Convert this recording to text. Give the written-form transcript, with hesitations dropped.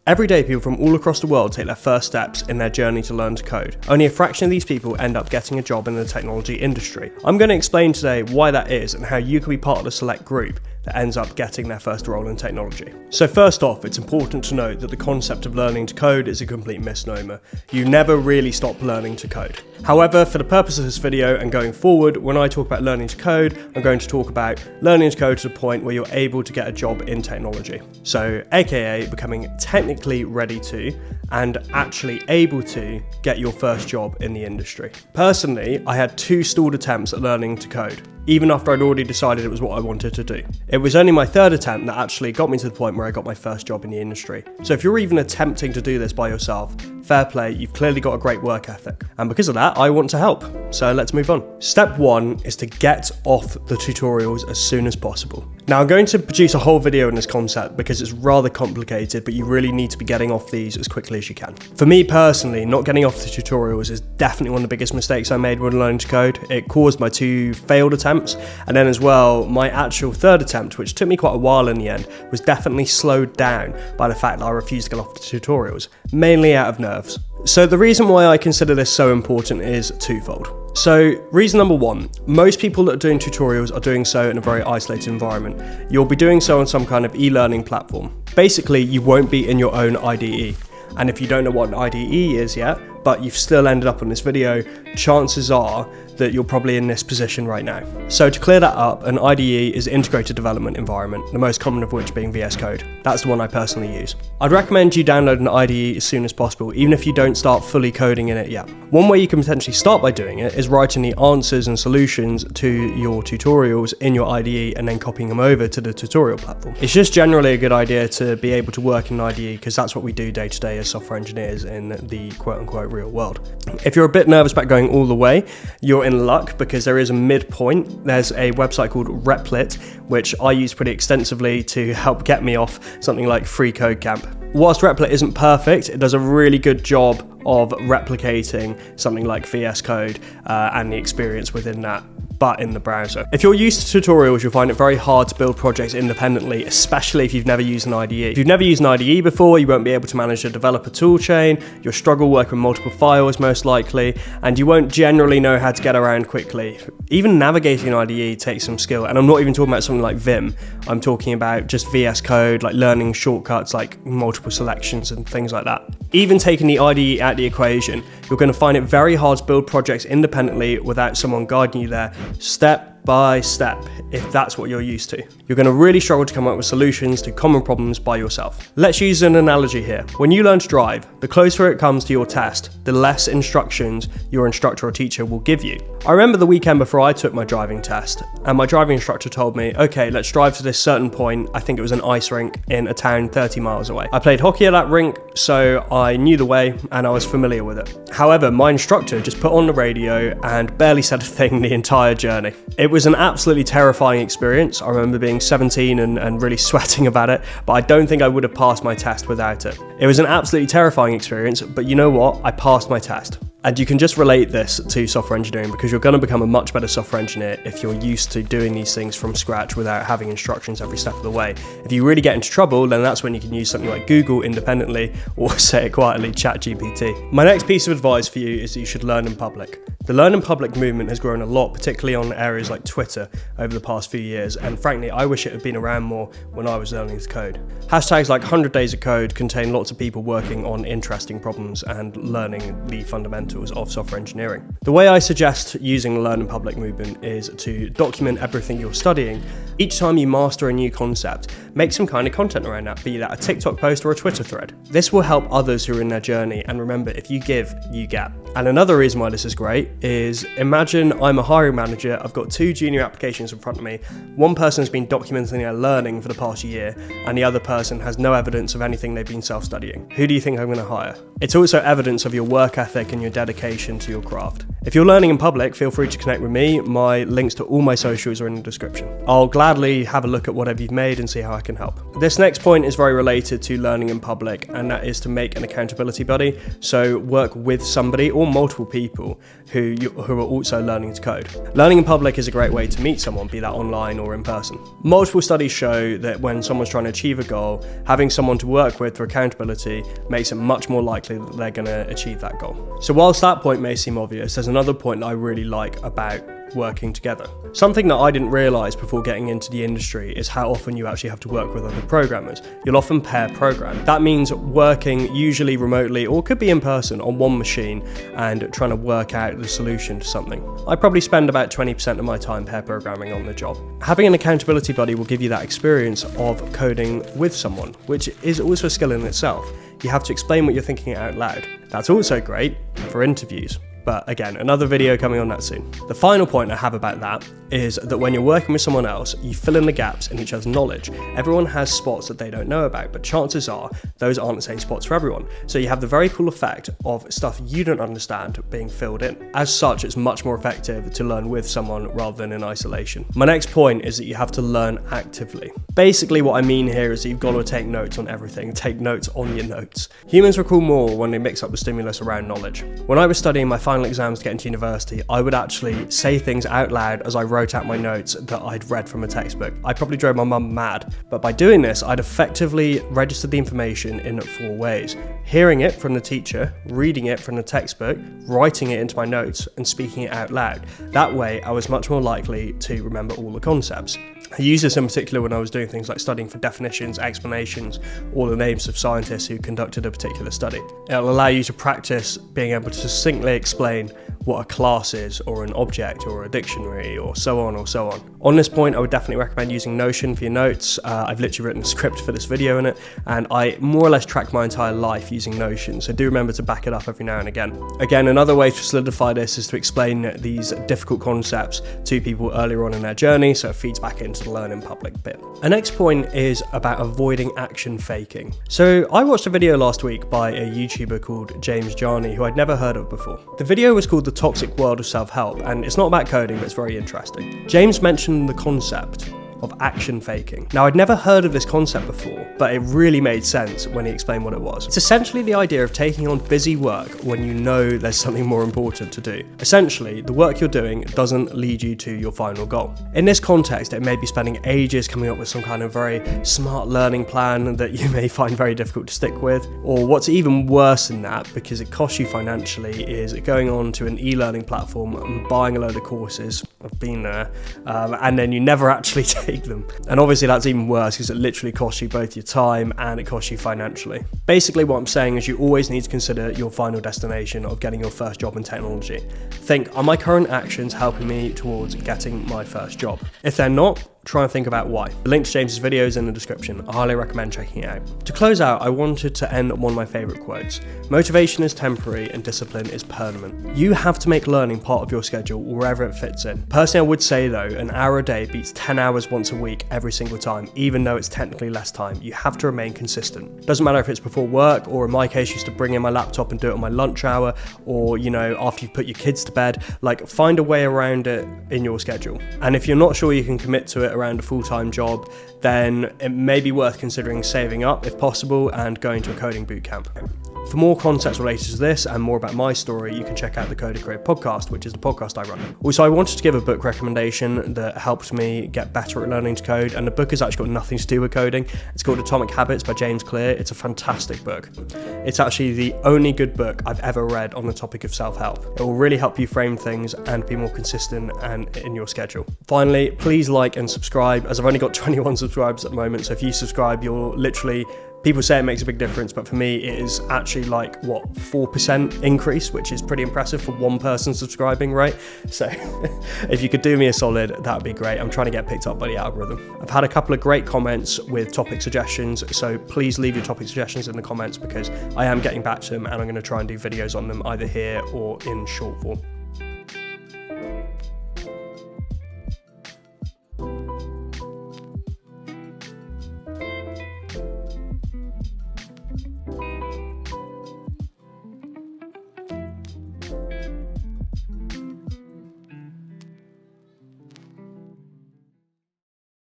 Every day, people from all across the world take their first steps in their journey to learn to code. Only a fraction of these people end up getting a job in the technology industry. I'm going to explain today why that is and how you can be part of the select group that ends up getting their first role in technology. So first off, it's important to note that the concept of learning to code is a complete misnomer. You never really stop learning to code. However, for the purpose of this video and going forward, when I talk about learning to code, I'm going to talk about learning to code to the point where you're able to get a job in technology. So, aka becoming technically ready to and actually able to get your first job in the industry. Personally, I had 2 stalled attempts at learning to code, even after I'd already decided it was what I wanted to do. It was only my 3rd attempt that actually got me to the point where I got my first job in the industry. So if you're even attempting to do this by yourself, fair play, you've clearly got a great work ethic. And because of that, I want to help. So let's move on. Step 1 is to get off the tutorials as soon as possible. Now I'm going to produce a whole video on this concept because it's rather complicated, but you really need to be getting off these as quickly as you can. For me personally, not getting off the tutorials is definitely one of the biggest mistakes I made when learning to code. It caused my 2 failed attempts, and then as well, my actual 3rd attempt, which took me quite a while in the end, was definitely slowed down by the fact that I refused to get off the tutorials, mainly out of nerves. So the reason why I consider this so important is twofold. So reason number 1, most people that are doing tutorials are doing so in a very isolated environment. You'll be doing so on some kind of e-learning platform. Basically, you won't be in your own IDE. And if you don't know what an IDE is yet, but you've still ended up on this video, chances are that you're probably in this position right now. So to clear that up, an IDE is an integrated development environment, the most common of which being VS Code. That's the one I personally use. I'd recommend you download an IDE as soon as possible, even if you don't start fully coding in it yet. One way you can potentially start by doing it is writing the answers and solutions to your tutorials in your IDE and then copying them over to the tutorial platform. It's just generally a good idea to be able to work in an IDE because that's what we do day to day as software engineers in the quote-unquote real world. If you're a bit nervous about going all the way, you're in luck because there is a midpoint. There's a website called Replit, which I use pretty extensively to help get me off something like Free Code Camp. Whilst Replit isn't perfect, it does a really good job of replicating something like VS Code and the experience within that, but in the browser. If you're used to tutorials, you'll find it very hard to build projects independently, especially if you've never used an IDE. If you've never used an IDE before, you won't be able to manage a developer toolchain, you'll struggle working with multiple files most likely, and you won't generally know how to get around quickly. Even navigating an IDE takes some skill, and I'm not even talking about something like Vim. I'm talking about just VS Code, like learning shortcuts like multiple selections and things like that. Even taking the IDE out of the equation, you're going to find it very hard to build projects independently without someone guiding you there step by step, if that's what you're used to. You're going to really struggle to come up with solutions to common problems by yourself. Let's use an analogy here. When you learn to drive, the closer it comes to your test, the less instructions your instructor or teacher will give you. I remember the weekend before I took my driving test, and my driving instructor told me, okay, let's drive to this certain point. I think it was an ice rink in a town 30 miles away. I played hockey at that rink, so I knew the way and I was familiar with it. However, my instructor just put on the radio and barely said a thing the entire journey. It was an absolutely terrifying experience. I remember being 17 and really sweating about it, but I don't think I would have passed my test without it. It was an absolutely terrifying experience, but you know what? I passed my test. And you can just relate this to software engineering because you're going to become a much better software engineer if you're used to doing these things from scratch without having instructions every step of the way. If you really get into trouble, then that's when you can use something like Google independently, or say it quietly, ChatGPT. My next piece of advice for you is that you should learn in public. The learn in public movement has grown a lot, particularly on areas like Twitter over the past few years, and frankly, I wish it had been around more when I was learning to code. Hashtags like 100 Days of Code contain lots of people working on interesting problems and learning the fundamentals of software engineering. The way I suggest using the learn in public movement is to document everything you're studying. Each time you master a new concept, make some kind of content around that, be that a TikTok post or a Twitter thread. This will help others who are in their journey, and remember, if you give, you get. And another reason why this is great is imagine I'm a hiring manager, I've got 2 junior applications in front of me. One person has been documenting their learning for the past year, and the other person has no evidence of anything they've been self-studying. Who do you think I'm going to hire? It's also evidence of your work ethic and your dedication to your craft. If you're learning in public, feel free to connect with me. My links to all my socials are in the description. I'll gladly have a look at whatever you've made and see how I can help. This next point is very related to learning in public, and that is to make an accountability buddy. So work with somebody or multiple people who who are also learning to code. Learning in public is a great way to meet someone, be that online or in person. Multiple studies show that when someone's trying to achieve a goal, having someone to work with for accountability makes it much more likely that they're going to achieve that goal. So whilst that point may seem obvious, there's another point that I really like about working together. Something that I didn't realise before getting into the industry is how often you actually have to work with other programmers. You'll often pair program. That means working usually remotely or could be in person on one machine and trying to work out the solution to something. I probably spend about 20% of my time pair programming on the job. Having an accountability buddy will give you that experience of coding with someone, which is also a skill in itself. You have to explain what you're thinking out loud. That's also great for interviews. But again, another video coming on that soon. The final point I have about that is that when you're working with someone else, you fill in the gaps in each other's knowledge. Everyone has spots that they don't know about, but chances are those aren't the same spots for everyone. So you have the very cool effect of stuff you don't understand being filled in. As such, it's much more effective to learn with someone rather than in isolation. My next point is that you have to learn actively. Basically what I mean here is that you've got to take notes on everything, take notes on your notes. Humans recall more when they mix up the stimulus around knowledge. When I was studying my final exams to get into university, I would actually say things out loud as I wrote out my notes that I'd read from a textbook. I probably drove my mum mad, but by doing this, I'd effectively registered the information in 4 ways. Hearing it from the teacher, reading it from the textbook, writing it into my notes, and speaking it out loud. That way, I was much more likely to remember all the concepts. I used this in particular when I was doing things like studying for definitions, explanations, or the names of scientists who conducted a particular study. It'll allow you to practice being able to succinctly explain what a class is, or an object, or a dictionary, or so on or so on. On this point, I would definitely recommend using Notion for your notes. I've literally written a script for this video in it, and I more or less track my entire life using Notion, so do remember to back it up every now and again. Again, another way to solidify this is to explain these difficult concepts to people earlier on in their journey, so it feeds back into the learn in public bit. The next point is about avoiding action faking. So I watched a video last week by a YouTuber called James Jarney, who I'd never heard of before. The video was called The Toxic World of Self-Help, and it's not about coding, but it's very interesting. James mentioned the concept of action faking. Now, I'd never heard of this concept before, but it really made sense when he explained what it was. It's essentially the idea of taking on busy work when you know there's something more important to do. Essentially, the work you're doing doesn't lead you to your final goal. In this context, it may be spending ages coming up with some kind of very smart learning plan that you may find very difficult to stick with, or what's even worse than that, because it costs you financially, is going on to an e-learning platform and buying a load of courses. I've been there, and then you never actually take them. And obviously that's even worse because it literally costs you both your time and it costs you financially. Basically what I'm saying is you always need to consider your final destination of getting your first job in technology. Think, are my current actions helping me towards getting my first job? If they're not, try and think about why. The link to James's video is in the description. I highly recommend checking it out. To close out, I wanted to end on one of my favourite quotes. Motivation is temporary and discipline is permanent. You have to make learning part of your schedule wherever it fits in. Personally, I would say though, an hour a day beats 10 hours once a week every single time, even though it's technically less time. You have to remain consistent. Doesn't matter if it's before work, or in my case, used to bring in my laptop and do it on my lunch hour, or after you've put your kids to bed. Like, find a way around it in your schedule. And if you're not sure you can commit to it around a full-time job, then it may be worth considering saving up if possible and going to a coding bootcamp. For more concepts related to this and more about my story, you can check out the Code Career podcast, which is the podcast I run. Also, I wanted to give a book recommendation that helped me get better at learning to code, and the book has actually got nothing to do with coding. It's called Atomic Habits by James Clear. It's a fantastic book. It's actually the only good book I've ever read on the topic of self-help. It will really help you frame things and be more consistent and in your schedule. Finally, please like and subscribe, as I've only got 21 subscribers at the moment, so if you subscribe, you'll literally... People say it makes a big difference, but for me, it is actually 4% increase, which is pretty impressive for one person subscribing, right? So if you could do me a solid, that would be great. I'm trying to get picked up by the algorithm. I've had a couple of great comments with topic suggestions, so please leave your topic suggestions in the comments because I am getting back to them and I'm going to try and do videos on them either here or in short form.